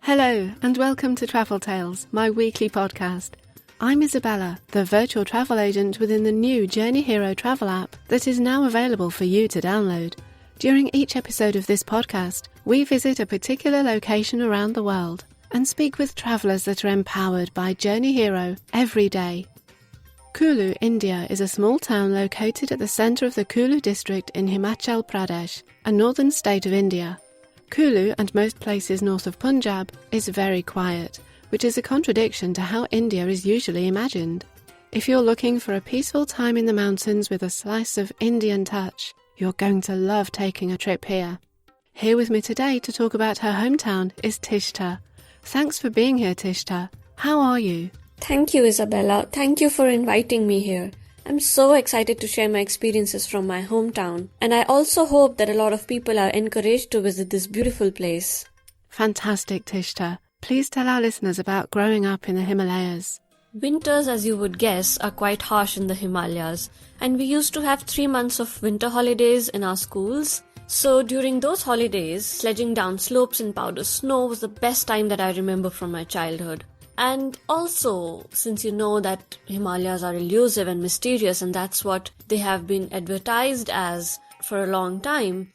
Hello and welcome to Travel Tales, my weekly podcast. I'm Isabella, the virtual travel agent within the new Journey Hero travel app that is now available for you to download. During each episode of this podcast, we visit a particular location around the world and speak with travellers that are empowered by Journey Hero every day. Kullu, India is a small town located at the centre of the Kullu district in Himachal Pradesh, a northern state of India. Kullu, and most places north of Punjab, is very quiet, which is a contradiction to how India is usually imagined. If you're looking for a peaceful time in the mountains with a slice of Indian touch, you're going to love taking a trip here. Here with me today to talk about her hometown is Tishta. Thanks for being here, Tishta. How are you? Thank you, Isabella. Thank you for inviting me here. I'm so excited to share my experiences from my hometown, and I also hope that a lot of people are encouraged to visit this beautiful place. Fantastic, Tishta. Please tell our listeners about growing up in the Himalayas. Winters, as you would guess, are quite harsh in the Himalayas, and we used to have 3 months of winter holidays in our schools. So during those holidays, sledging down slopes in powder snow was the best time that I remember from my childhood. And also, since you know that Himalayas are elusive and mysterious, and that's what they have been advertised as for a long time,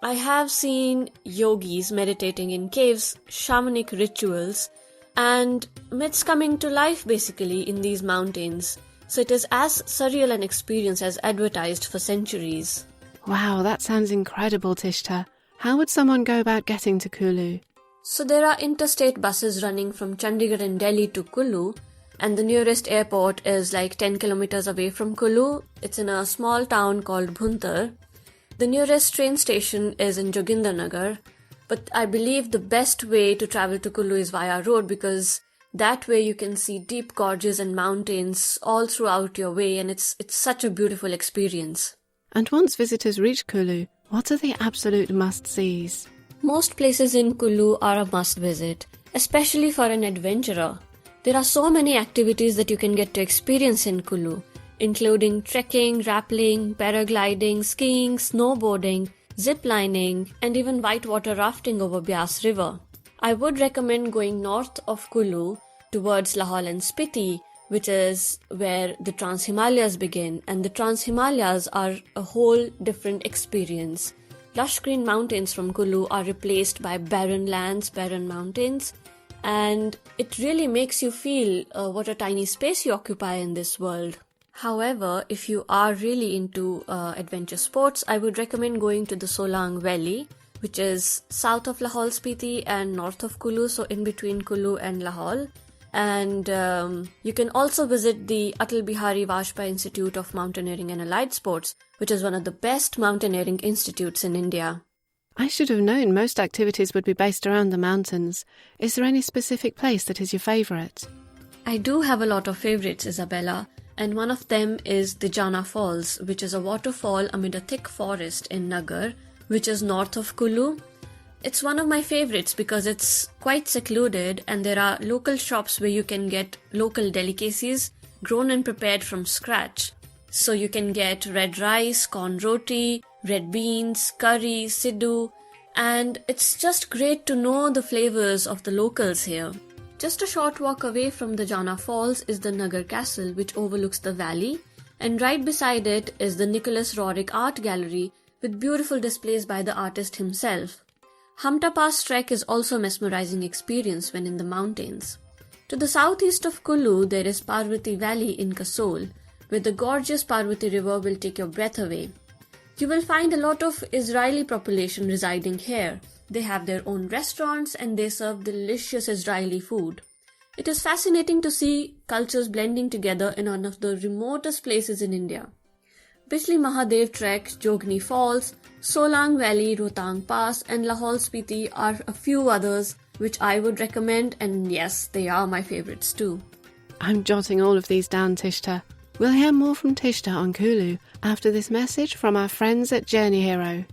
I have seen yogis meditating in caves, shamanic rituals, and myths coming to life basically in these mountains. So it is as surreal an experience as advertised for centuries. Wow, that sounds incredible, Tishta. How would someone go about getting to Kullu? So there are interstate buses running from Chandigarh and Delhi to Kullu, and the nearest airport is like 10 kilometers away from Kullu. It's in a small town called Bhuntar. The nearest train station is in Joginder Nagar, but I believe the best way to travel to Kullu is via road, because that way you can see deep gorges and mountains all throughout your way, and it's such a beautiful experience. And once visitors reach Kullu, what are the absolute must-sees? Most places in Kullu are a must-visit, especially for an adventurer. There are so many activities that you can get to experience in Kullu, including trekking, rappelling, paragliding, skiing, snowboarding, zip-lining, and even whitewater rafting over Beas River. I would recommend going north of Kullu towards Lahaul and Spiti, which is where the Trans-Himalayas begin, and the Trans-Himalayas are a whole different experience. Lush green mountains from Kullu are replaced by barren lands, barren mountains, and it really makes you feel what a tiny space you occupy in this world. However, if you are really into adventure sports, I would recommend going to the Solang Valley, which is south of Lahaul Spiti and north of Kullu, so in between Kullu and Lahaul. And you can also visit the Atal Bihari Vajpayee Institute of Mountaineering and Allied Sports, which is one of the best mountaineering institutes in India. I should have known most activities would be based around the mountains. Is there any specific place that is your favourite? I do have a lot of favourites, Isabella, and one of them is the Jana Falls, which is a waterfall amid a thick forest in Naggar, which is north of Kullu. It's one of my favorites because it's quite secluded, and there are local shops where you can get local delicacies grown and prepared from scratch. So you can get red rice, corn roti, red beans, curry, siddu, and it's just great to know the flavors of the locals here. Just a short walk away from the Jana Falls is the Naggar Castle, which overlooks the valley, and right beside it is the Nicholas Roerich Art Gallery with beautiful displays by the artist himself. Hampta Pass trek is also a mesmerizing experience when in the mountains. To the southeast of Kullu, there is Parvati Valley in Kasol, where the gorgeous Parvati River will take your breath away. You will find a lot of Israeli population residing here. They have their own restaurants and they serve delicious Israeli food. It is fascinating to see cultures blending together in one of the remotest places in India. Bijli Mahadev Trek, Jogni Falls, Solang Valley, Rohtang Pass and Lahaul Spiti are a few others which I would recommend, and yes, they are my favourites too. I'm jotting all of these down, Tishta. We'll hear more from Tishta on Kullu after this message from our friends at Journey Hero.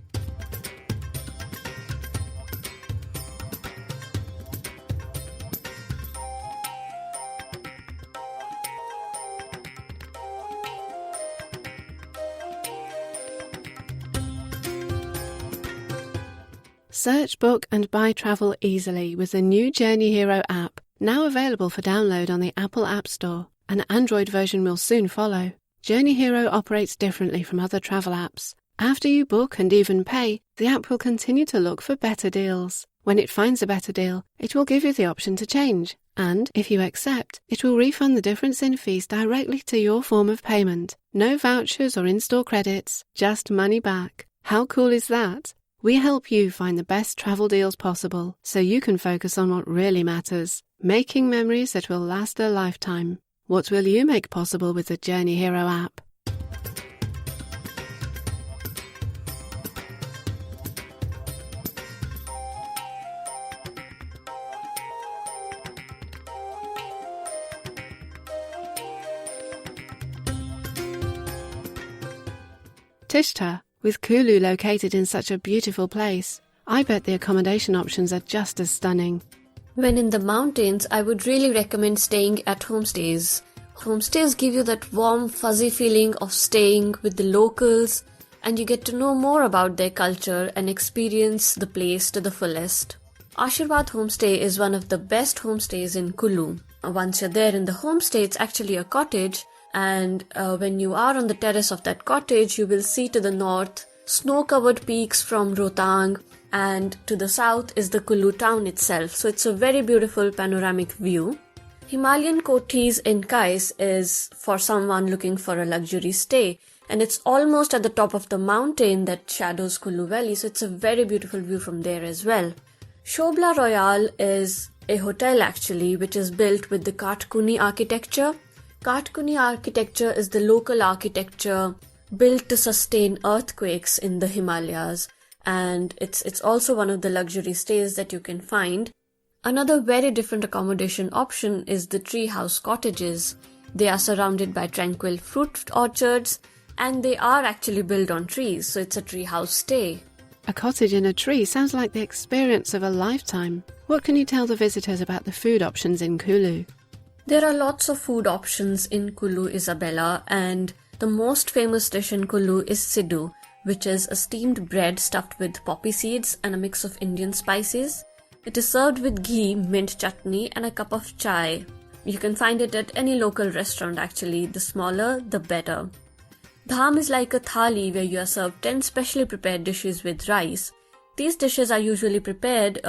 Search, book and buy travel easily with the new Journey Hero app, now available for download on the Apple App Store. An Android version will soon follow. Journey Hero operates differently from other travel apps. After you book and even pay, the app will continue to look for better deals. When it finds a better deal, it will give you the option to change. And, if you accept, it will refund the difference in fees directly to your form of payment. No vouchers or in-store credits, just money back. How cool is that? We help you find the best travel deals possible so you can focus on what really matters, making memories that will last a lifetime. What will you make possible with the Journey Hero app? Tishta, with Kullu located in such a beautiful place, I bet the accommodation options are just as stunning. When in the mountains, I would really recommend staying at homestays. Homestays give you that warm, fuzzy feeling of staying with the locals, and you get to know more about their culture and experience the place to the fullest. Aashirwad Homestay is one of the best homestays in Kullu. Once you're there in the homestay, it's actually a cottage, and when you are on the terrace of that cottage, you will see to the north snow-covered peaks from Rohtang, and to the south is the Kullu town itself. So it's a very beautiful panoramic view. Himalayan Cottages in Kais is for someone looking for a luxury stay, and it's almost at the top of the mountain that shadows Kullu Valley, so it's a very beautiful view from there as well. Shobla Royale is a hotel actually, which is built with the Katkuni architecture. Katkuni architecture is the local architecture built to sustain earthquakes in the Himalayas, and it's also one of the luxury stays that you can find. Another very different accommodation option is the treehouse cottages. They are surrounded by tranquil fruit orchards, and they are actually built on trees, so it's a treehouse stay. A cottage in a tree sounds like the experience of a lifetime. What can you tell the visitors about the food options in Kullu? There are lots of food options in Kullu, Isabella, and the most famous dish in Kullu is Siddu, which is a steamed bread stuffed with poppy seeds and a mix of Indian spices. It is served with ghee, mint chutney and a cup of chai. You can find it at any local restaurant actually, the smaller the better. Dham is like a thali where you are served 10 specially prepared dishes with rice. These dishes are usually prepared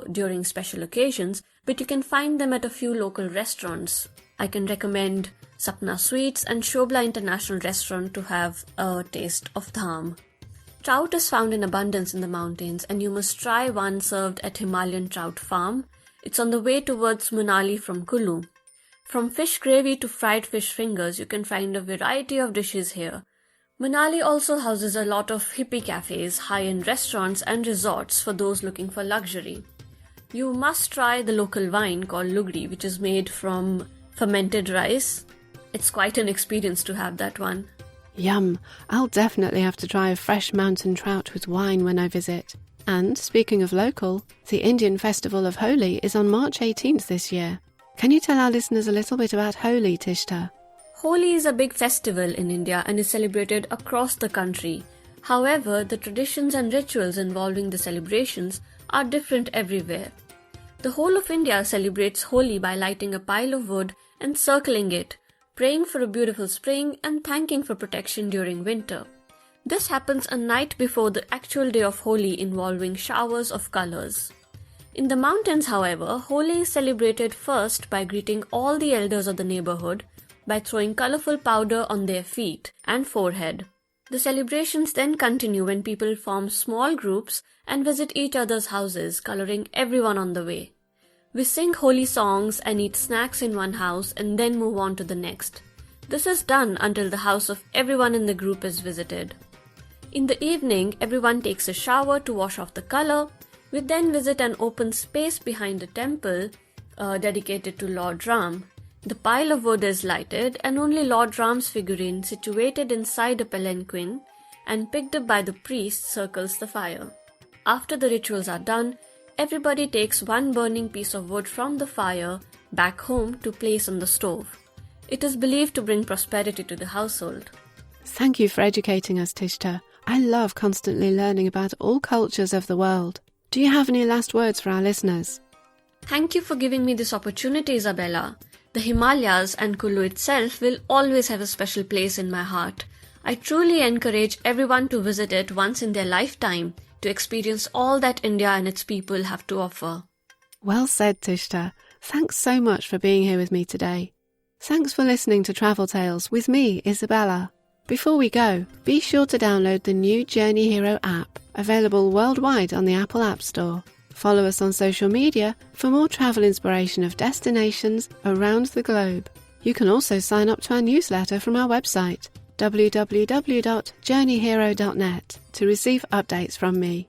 during special occasions, but you can find them at a few local restaurants. I can recommend Sapna Sweets and Shobla International Restaurant to have a taste of dham. Trout is found in abundance in the mountains, and you must try one served at Himalayan Trout Farm. It's on the way towards Manali from Kullu. From fish gravy to fried fish fingers, you can find a variety of dishes here. Manali also houses a lot of hippie cafes, high-end restaurants and resorts for those looking for luxury. You must try the local wine called Lugri, which is made from fermented rice. It's quite an experience to have that one. Yum! I'll definitely have to try a fresh mountain trout with wine when I visit. And, speaking of local, the Indian festival of Holi is on March 18th this year. Can you tell our listeners a little bit about Holi, Tishta? Holi is a big festival in India and is celebrated across the country. However, the traditions and rituals involving the celebrations are different everywhere. The whole of India celebrates Holi by lighting a pile of wood and circling it, praying for a beautiful spring and thanking for protection during winter. This happens a night before the actual day of Holi, involving showers of colors. In the mountains, however, Holi is celebrated first by greeting all the elders of the neighborhood by throwing colorful powder on their feet and forehead. The celebrations then continue when people form small groups and visit each other's houses, coloring everyone on the way. We sing Holi songs and eat snacks in one house and then move on to the next. This is done until the house of everyone in the group is visited. In the evening, everyone takes a shower to wash off the color. We then visit an open space behind the temple dedicated to Lord Ram. The pile of wood is lighted and only Lord Ram's figurine, situated inside a palanquin and picked up by the priest, circles the fire. After the rituals are done, everybody takes one burning piece of wood from the fire back home to place on the stove. It is believed to bring prosperity to the household. Thank you for educating us, Tishta. I love constantly learning about all cultures of the world. Do you have any last words for our listeners? Thank you for giving me this opportunity, Isabella. The Himalayas and Kullu itself will always have a special place in my heart. I truly encourage everyone to visit it once in their lifetime to experience all that India and its people have to offer. Well said, Tishta. Thanks so much for being here with me today. Thanks for listening to Travel Tales with me, Isabella. Before we go, be sure to download the new Journey Hero app, available worldwide on the Apple App Store. Follow us on social media for more travel inspiration of destinations around the globe. You can also sign up to our newsletter from our website, www.journeyhero.net, to receive updates from me.